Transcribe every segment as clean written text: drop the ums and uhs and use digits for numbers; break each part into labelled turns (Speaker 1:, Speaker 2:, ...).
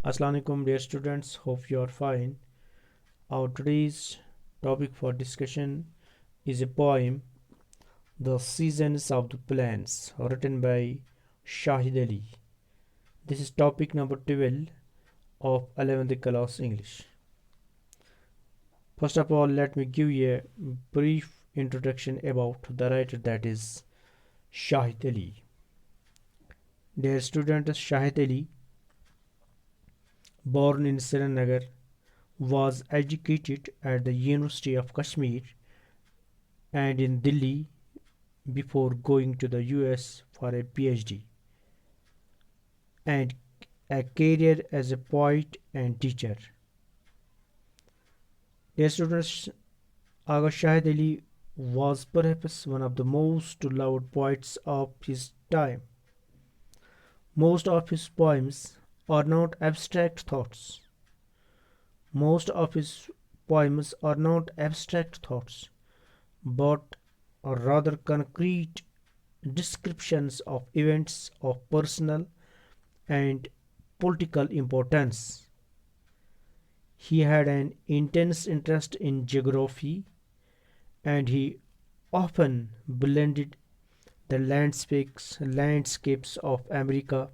Speaker 1: Assalamu alaikum dear students, hope you are fine. Our today's topic for discussion is a poem, The Seasons of the Plants, written by Shahid Ali. This is topic number 12 of 11th class English. First of all, let me give you a brief introduction about the writer, that is Shahid Ali. Dear students, Shahid Ali, born in Srinagar, was educated at the University of Kashmir and in Delhi before going to the US for a PhD and a career as a poet and teacher. Dear students, Aga Shahid Ali was perhaps one of the most loved poets of his time. Most of his poems are not abstract thoughts. Most of his poems are not abstract thoughts, but are rather concrete descriptions of events of personal and political importance. He had an intense interest in geography and he often blended the landscapes of America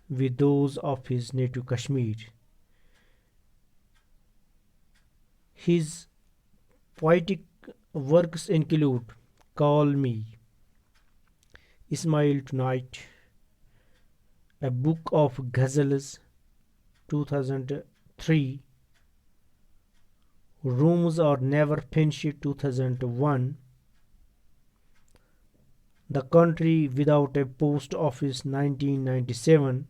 Speaker 1: with those of his native Kashmir. His poetic works include Call Me, Ismail Tonight, a book of ghazals 2003, Rooms Are Never Finished 2001, The Country Without a Post Office 1997,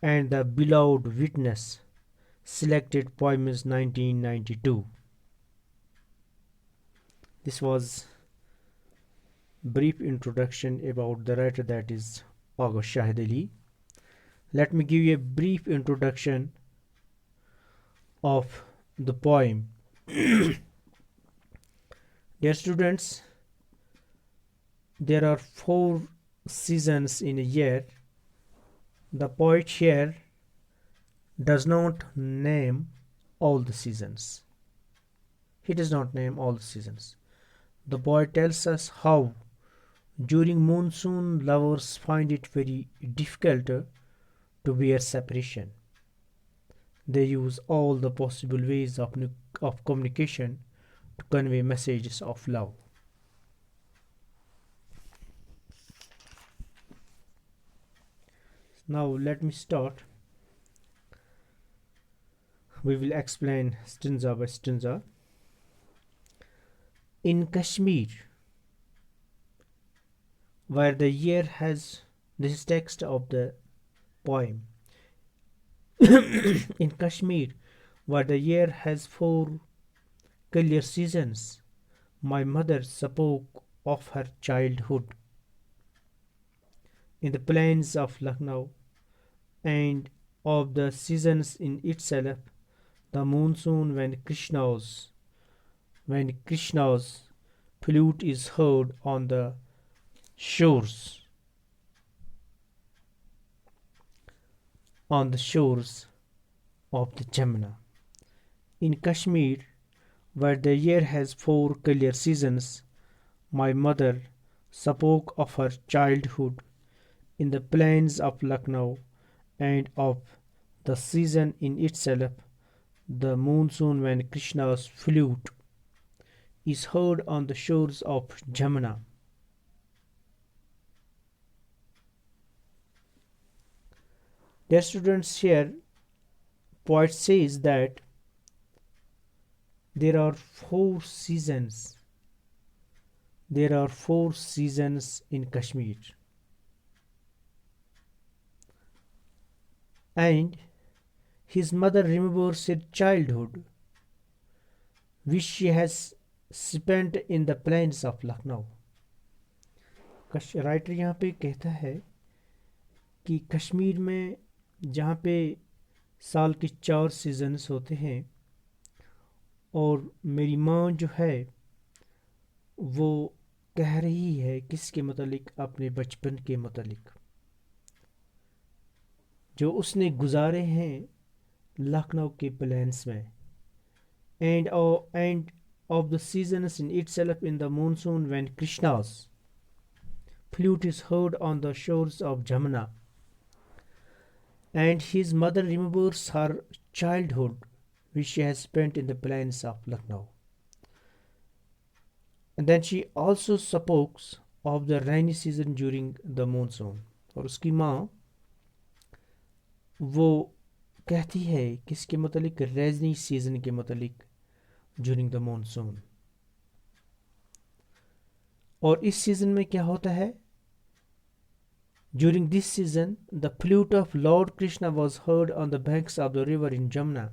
Speaker 1: and The Beloved Witness Selected Poems 1992. This was brief introduction about the writer, that is Aga Shahid Ali. Let me give you a brief introduction of the poem. Dear students, there are 4 seasons in a year. The poet here does not name all the seasons. He does not name all the seasons. The poet tells us how during monsoon lovers find it very difficult to bear separation. They use all the possible ways of communication to convey messages of love. Now let me start. We will explain stanza by stanza. In Kashmir, where the year has, this is text of the poem. In Kashmir, where the year has 4 clear seasons, my mother spoke of her childhood. In the plains of Lucknow and of the seasons in itself, the monsoon when Krishna's flute is heard on the shores of the Jamuna. In Kashmir, where the year has 4 clear seasons, my mother spoke of her childhood in the plains of Lucknow and of the season in itself, the monsoon when Krishna's flute is heard on the shores of Jamuna. Dear students, here poet says that there are 4 seasons. There are 4 seasons in Kashmir. And his mother remembers her childhood, which she has spent in the plains of Lucknow. Writer यहाँ पे कहता है कि कश्मीर में जहाँ पे साल के 4 सीजन्स होते हैं और मेरी माँ जो है वो कह रही है किसके मतलब अपने बचपन के मतलब। जो उसने गुजारे हैं लखनऊ के प्लेन्स में, and of the seasons in itself in the monsoon when Krishna's flute is heard on the shores of Jamuna, and his mother remembers her childhood which she has spent in the plains of Lucknow. And then she also speaks of the rainy season during the monsoon. और उसकी माँ वो कहती है किसके मतलब रेजनी season के मतलब ड्यूरिंग द मॉनसून। और इस सीजन में क्या होता है? During this season the flute of Lord Krishna was heard on the banks of the river in Jamuna.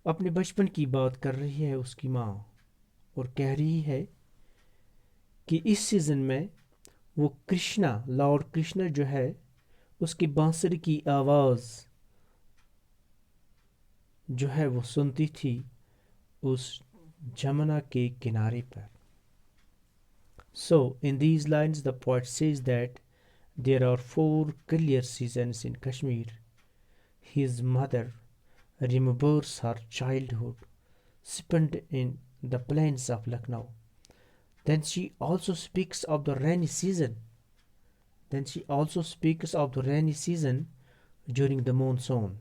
Speaker 1: अपने बचपन की बात कर रही है उसकी माँ और कह रही है कि इस सीजन में वो कृष्णा, लॉर्ड कृष्णा जो है, उसकी बांसुरी की आवाज़ जो है वो सुनती थी उस जमुना के किनारे पर। So, in these lines, the poet says that there are 4 clear seasons in Kashmir. His mother remembers her childhood spent in the plains of Lucknow. Then she also speaks of the rainy season. During the monsoon.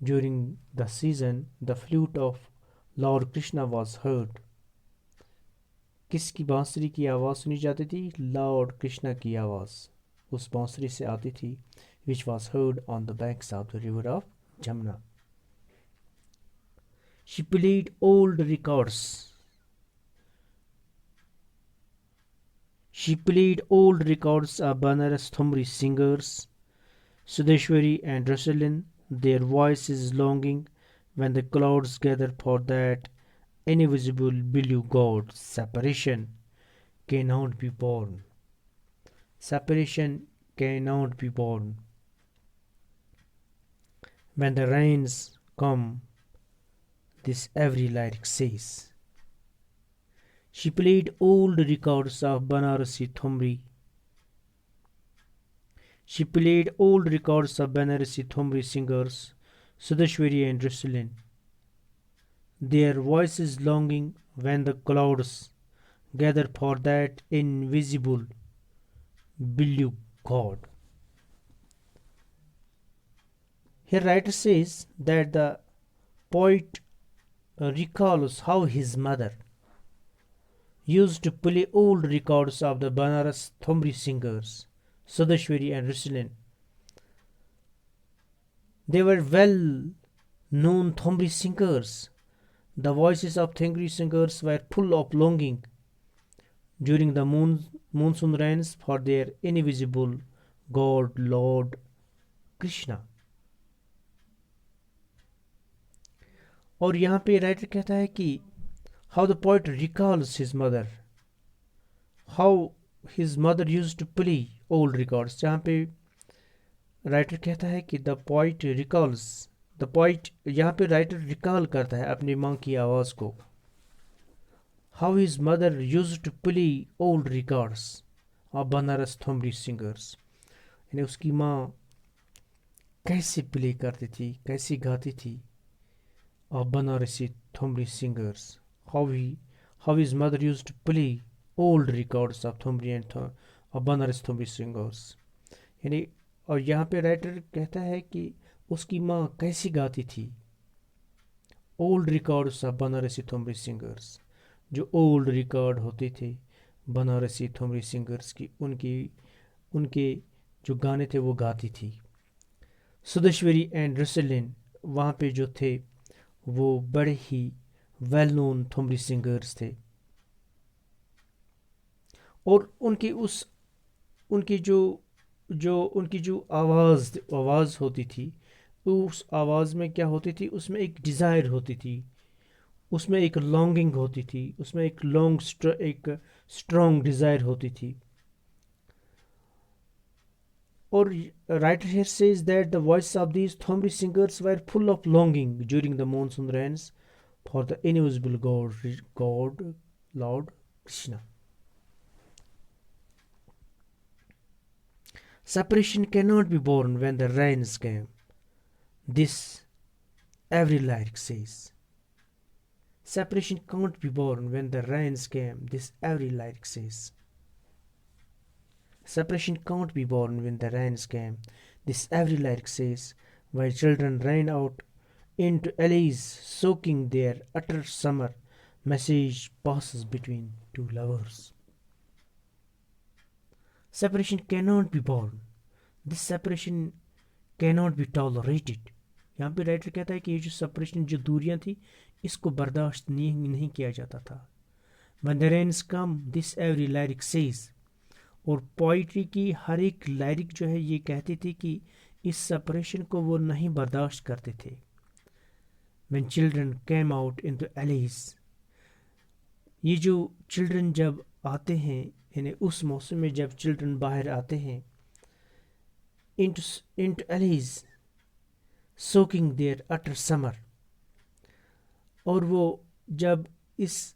Speaker 1: During the season, the flute of Lord Krishna was heard. किसकी बांसुरी की आवाज़ सुनी जाती थी? Lord Krishna की आवाज़ उस बांसुरी से आती थी, which was heard on the banks of the river of Jamuna. She played old records. Of Banaras Thumri singers, Sudeshwari and Rasalin, their voices longing when the clouds gather for that invisible blue god. Separation cannot be borne. When the rains come, this every lyric says. She played old records of Banarasi Thumri. Singers, Sudeshwari and Rasulin, their voices longing when the clouds gather for that invisible blue god. Here writer says that the poet recalls how his mother used to play old records of the Banaras Thumri singers, Sudeshwari and Rasulin. They were well-known Thumri singers. The voices of Thumri singers were full of longing during the monsoon rains for their invisible god Lord Krishna. और यहाँ पे writer कहता है कि how the poet recalls his mother, how his mother used to play old records. जहाँ पे writer कहता है कि the poet यहाँ पे राइटर रिकॉल करता है अपनी माँ की आवाज़ को. How his mother used to play old records of Banaras Thumri singers. यानी उसकी माँ कैसे प्ले करती थी, कैसे गाती थी of Banarasi Thumri singers. How his mother used to play old records of Thumri and of Banaras Thumri singers. यानी और यहाँ पे राइटर कहता है कि उसकी माँ कैसी गाती थी old records of Banarasi thumri singers, जो ओल्ड रिकॉर्ड होते थे बनारसी थुमरी सिंगर्स की, उनके जो गाने थे वो गाती थी. सुदेश्वरी एंड रसलिन वहाँ पे जो थे वो बड़े ही वेल नोन थुमरी सिंगर्स थे और उनकी जो आवाज़ होती थी, उस आवाज़ में क्या होती थी, उसमें एक डिज़ायर होती थी, उसमें एक लॉन्गिंग होती थी, उसमें एक स्ट्रॉन्ग डिज़ायर होती थी. और writer here says that the voices of these Thumri singers were full of longing during the monsoon rains for the invisible God Lord Krishna. Separation cannot be born when the rains came. This every lyric says. Separation can't be born when the rains came. This every lyric says. Separation can't be born when the rains came. This every lyric says. While children ran out into alleys, soaking their utter summer, message passes between two lovers. Separation cannot be born. This separation cannot be tolerated. यहाँ पे writer कहता है कि ये जो separation जो दूरियां थी इसको बर्दाश्त नहीं किया जाता था. When the rains come, this every lyric says. और पोइट्री की हर एक लाइरिक जो है ये कहती थी कि इस सेपरेशन को वो नहीं बर्दाश्त करते थे. When children came out into alleys, ये जो चिल्ड्रन जब आते हैं यानी उस मौसम में जब चिल्ड्रन बाहर आते हैं into alleys, soaking their utter summer, और वो जब इस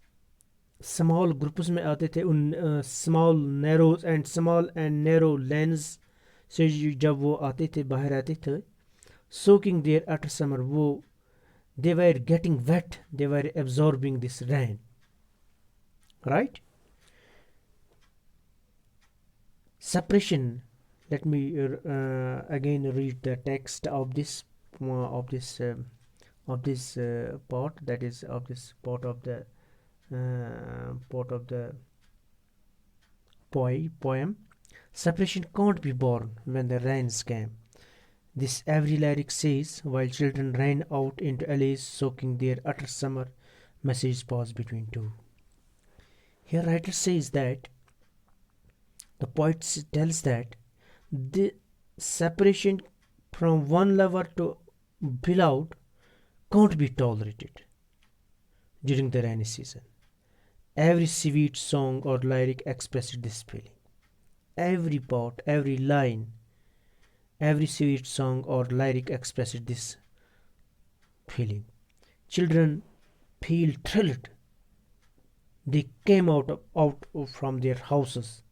Speaker 1: स्मॉल ग्रुप्स में आते थे उन स्मॉल एंड नैरो लेंस से जब वो आते थे बाहर आते थे soaking their utter summer, वो they were getting wet, they were absorbing this rain, right? Separation. Let me again read the text of this part, that is of this part of the poem. Separation can't be born when the rains came. This every lyric says, while children ran out into alleys, soaking their utter summer, message paused between two. Here writer says that the poet tells that the separation from one lover to beloved can't be tolerated during the rainy season. Every sweet song or lyric expressed this feeling. Every part, every line, every sweet song or lyric expressed this feeling. Children feel thrilled. They came out from their houses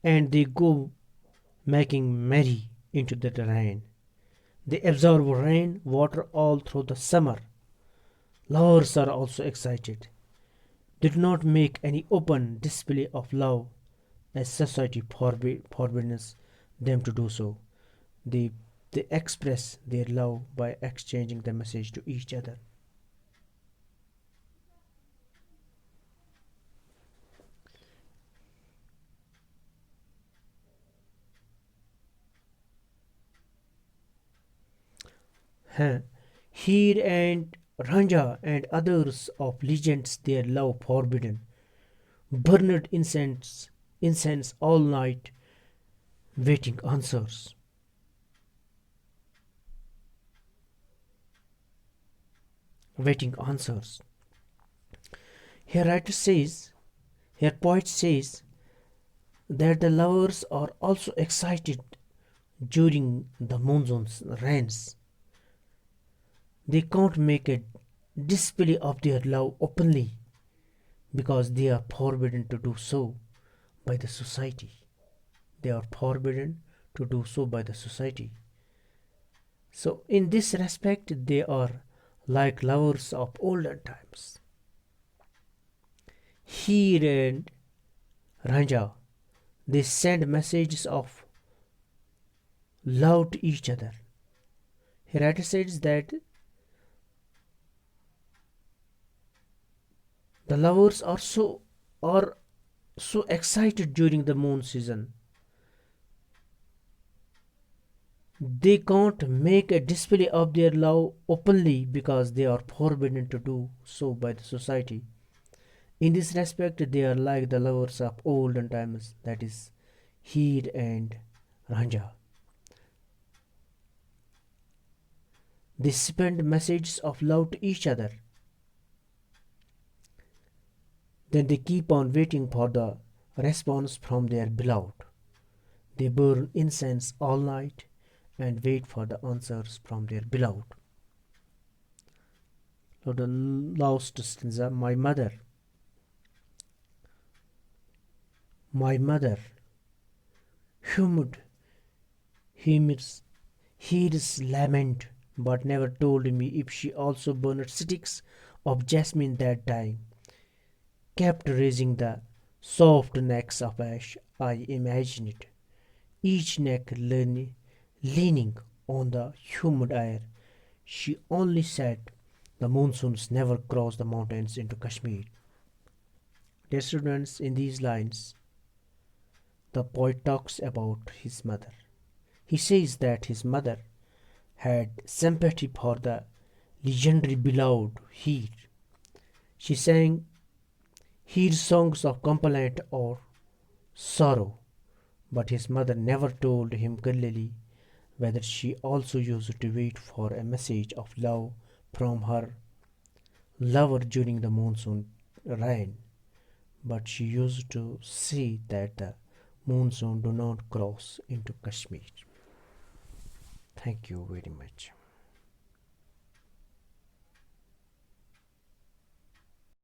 Speaker 1: and they go making merry into the rain. They absorb rain water all through the summer. Lovers are also excited. They do not make any open display of love as society forbids them to do so. They express their love by exchanging the message to each other. Here and Ranja and others of legends their love forbidden, burned incense all night, waiting answers. Waiting answers. Here writer says, here poet says that the lovers are also excited during the monsoon's rains. They can't make a display of their love openly because they are forbidden to do so by the society. They are forbidden to do so by the society. So in this respect, they are like lovers of olden times. Here and Ranja, they send messages of love to each other. Hirata says that the lovers are so excited during the moon season. They can't make a display of their love openly because they are forbidden to do so by the society. In this respect, they are like the lovers of olden times, that is, Heer and Ranja. They send messages of love to each other. Then they keep on waiting for the response from their beloved. They burn incense all night and wait for the answers from their beloved. So the last stanza, my mother, humid Hymir's His lament, but never told me if she also burned sticks of jasmine that time, kept raising the soft necks of ash. I imagined each neck leaning on the humid air. She only said, "The monsoons never cross the mountains into Kashmir." Dear students, in these lines, the poet talks about his mother. He says that his mother had sympathy for the legendary beloved Heer. She sang Heer's songs of complaint or sorrow, but his mother never told him clearly whether she also used to wait for a message of love from her lover during the monsoon rain, but she used to say that the monsoon do not cross into Kashmir. Thank you very much.